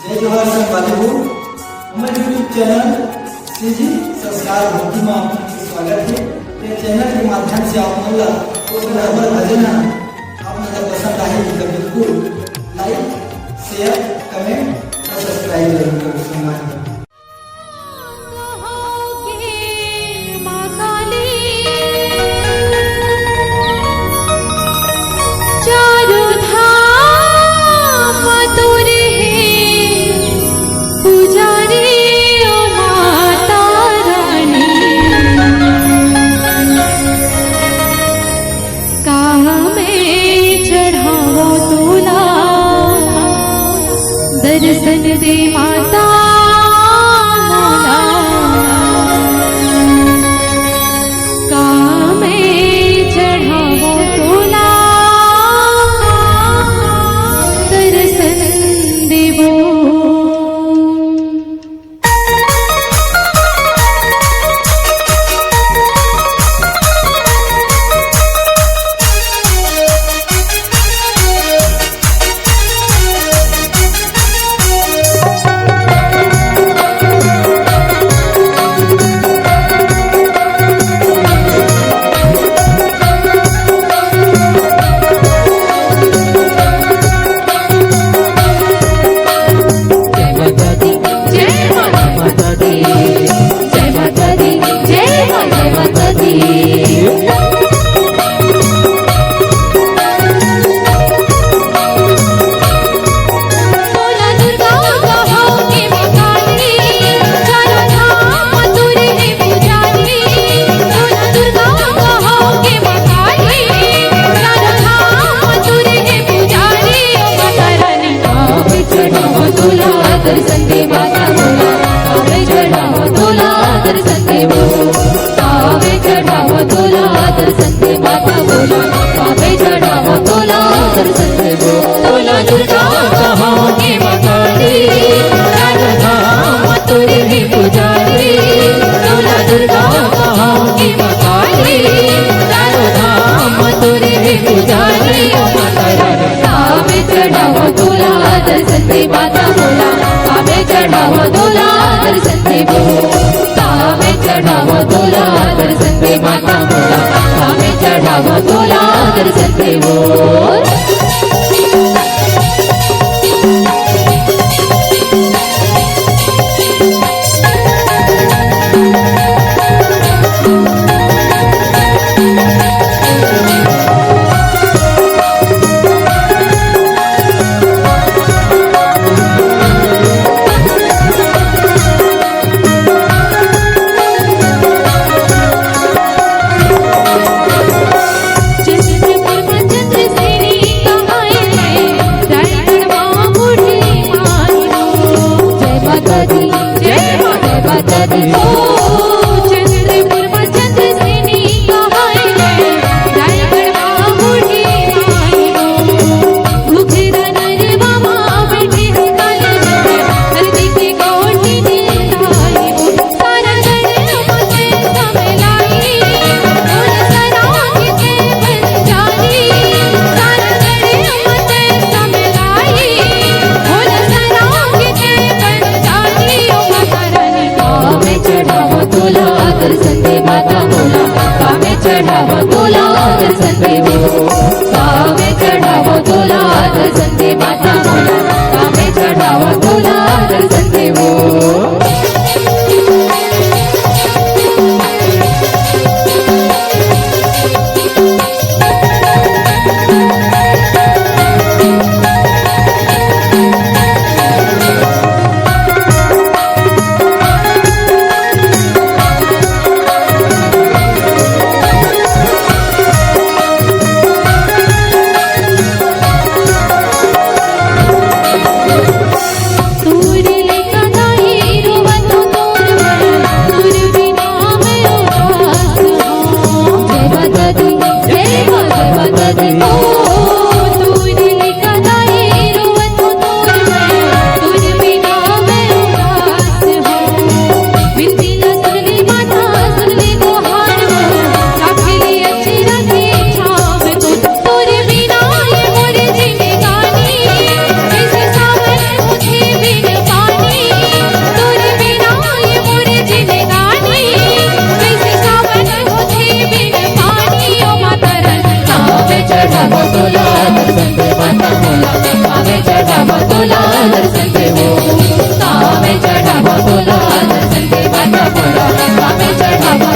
जय जोहार संगवारी हो हमारे यूट्यूब चैनल श्री जी संस्कार भक्ति में आपका स्वागत है। ये चैनल के माध्यम से आप मला तो बराबर भजन आपको पसंद आए तो बिल्कुल लाइक शेयर कमेंट और सब्सक्राइब जरूर करें। संगवारी दर्शन दे माता कामे चढ़ावो तोला दर्शन देवो। दर्शन दे माता बोला आवे चढ़ावा तोला दर्शन देवो। आवे चढ़ावा तोला दर्शन दे माता बोला आवे चढ़ावा तोला दर्शन देवो। तोला दुर्गा कहाँ के मकाली राधा तुरी ही पुजारी। तोला दुर्गा कहाँ के मकाली राधा तुरी ही पुजारी। आवे चढ़ावा तोला दर्शन दे माता बोला आवे चढ़ावा तोला दर्शन देवो। आवे चढ़ावा तोला दर्शन दे माता बोला आवे चढ़ावा तोला दर्शन देवो। चढ़ा दर्शन दे माता बोला कावे चढ़ावा तोला दर्शन दे वो कावे चढ़ावा तोला दर्शन दे माता बोला कावे चढ़ावा